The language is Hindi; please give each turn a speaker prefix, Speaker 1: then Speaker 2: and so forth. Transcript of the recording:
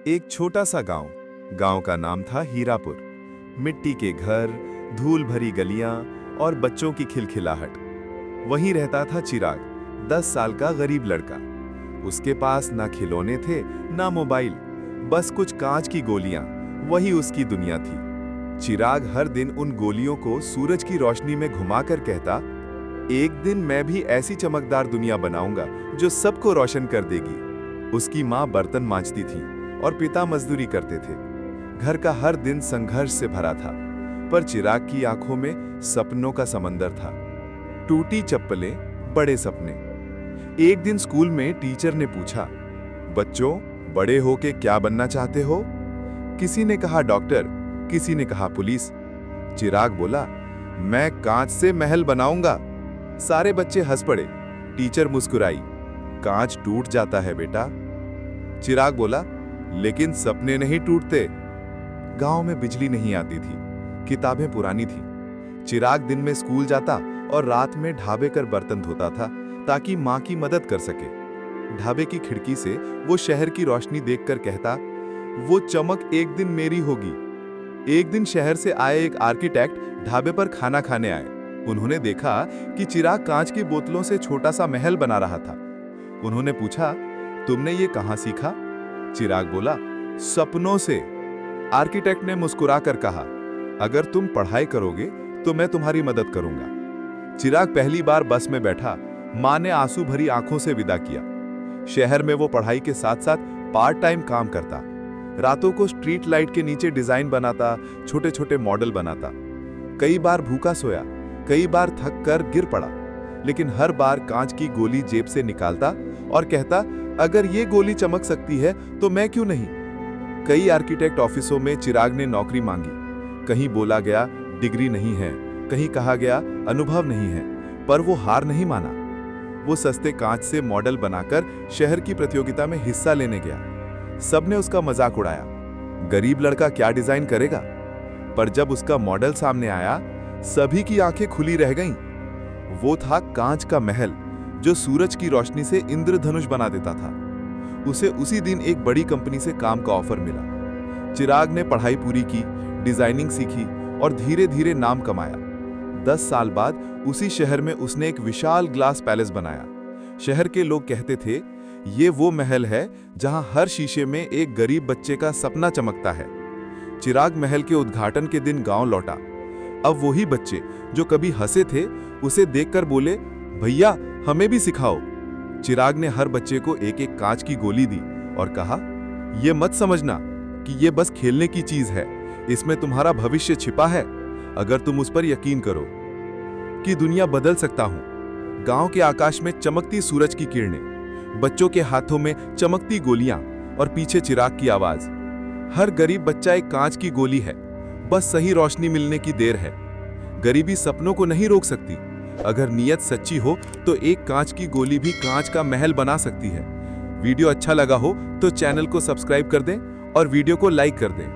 Speaker 1: एक छोटा सा गांव। गांव का नाम था हीरापुर। मिट्टी के घर, धूल भरी गलियां और बच्चों की खिलखिलाहट। वहीं रहता था चिराग, 10 साल का गरीब लड़का। उसके पास ना खिलौने थे, ना मोबाइल, बस कुछ कांच की गोलियां। वही उसकी दुनिया थी। चिराग हर दिन उन गोलियों को सूरज की रोशनी में घुमाकर कहता, एक दिन मैं भी ऐसी चमकदार दुनिया बनाऊंगा जो सबको रोशन कर देगी। उसकी माँ बर्तन मांजती थी और पिता मजदूरी करते थे। घर का हर दिन संघर्ष से भरा था, पर चिराग की आंखों में सपनों का समंदर था। टूटी चप्पलें, बड़े सपने। एक दिन स्कूल में टीचर ने पूछा, बच्चों, बड़े होके क्या बनना चाहते हो? किसी ने कहा डॉक्टर, किसी ने कहा पुलिस। चिराग बोला, मैं कांच से महल बनाऊंगा। सारे बच्चे हंस पड़े। टीचर मुस्कुराई, कांच टूट जाता है बेटा। चिराग बोला, लेकिन सपने नहीं टूटते। गांव में बिजली नहीं आती थी, किताबें पुरानी थी। चिराग दिन में स्कूल जाता और रात में ढाबे कर बर्तन धोता था ताकि मां की मदद कर सके। ढाबे की खिड़की से वो शहर की रोशनी देखकर कहता, वो चमक एक दिन मेरी होगी। एक दिन शहर से आए एक आर्किटेक्ट ढाबे पर खाना खाने आए। उन्होंने देखा कि चिराग कांच की बोतलों से छोटा सा महल बना रहा था। उन्होंने पूछा, तुमने ये कहां सीखा? चिराग बोला, सपनों से। आर्किटेक्ट ने मुस्कुराकर कहा, अगर तुम पढ़ाई करोगे तो मैं तुम्हारी मदद करूंगा। चिराग पहली बार बस में बैठा। मां ने आंसू भरी आंखों से विदा किया। शहर में वो पढ़ाई के साथ साथ पार्ट टाइम काम करता। रातों को स्ट्रीट लाइट के नीचे डिजाइन बनाता, छोटे छोटे मॉडल बनाता। कई बार भूखा सोया, कई बार थक कर गिर पड़ा, लेकिन हर बार कांच की गोली जेब से निकालता और कहता, अगर ये गोली चमक सकती है तो मैं क्यों नहीं? कई आर्किटेक्ट ऑफिसों में चिराग ने नौकरी मांगी। कहीं बोला गया डिग्री नहीं है, कहीं कहा गया अनुभव नहीं है, पर वो हार नहीं माना। वो सस्ते कांच से मॉडल बनाकर शहर की प्रतियोगिता में हिस्सा लेने गया। सबने उसका मजाक उड़ाया, गरीब लड़का क्या डिजाइन करेगा? पर जब उसका मॉडल सामने आया, सभी की आंखें खुली रह गईं। वो था कांच का महल जो सूरज की रोशनी से इंद्रधनुष बना देता था। उसे उसी दिन एक बड़ी कंपनी से काम का ऑफर मिला। चिराग ने पढ़ाई पूरी की, डिजाइनिंग सीखी और धीरे धीरे नाम कमाया। 10 साल बाद उसी शहर में उसने एक विशाल ग्लास पैलेस बनाया। शहर के लोग कहते थे, ये वो महल है जहां हर शीशे में एक गरीब बच्चे का सपना चमकता है। चिराग महल के उद्घाटन के दिन गांव लौटा। अब वही बच्चे जो कभी हंसे थे, उसे देखकर बोले, भैया हमें भी सिखाओ। चिराग ने हर बच्चे को एक एक कांच की गोली दी और कहा, यह मत समझना कि यह बस खेलने की चीज है, इसमें तुम्हारा भविष्य छिपा है। अगर तुम उस पर यकीन करो कि दुनिया बदल सकता हूं। गांव के आकाश में चमकती सूरज की किरणें, बच्चों के हाथों में चमकती गोलियां और पीछे चिराग की आवाज। हर गरीब बच्चा एक कांच की गोली है, बस सही रोशनी मिलने की देर है। गरीबी सपनों को नहीं रोक सकती। अगर नीयत सच्ची हो तो एक कांच की गोली भी कांच का महल बना सकती है। वीडियो अच्छा लगा हो तो चैनल को सब्सक्राइब कर दें और वीडियो को लाइक कर दें।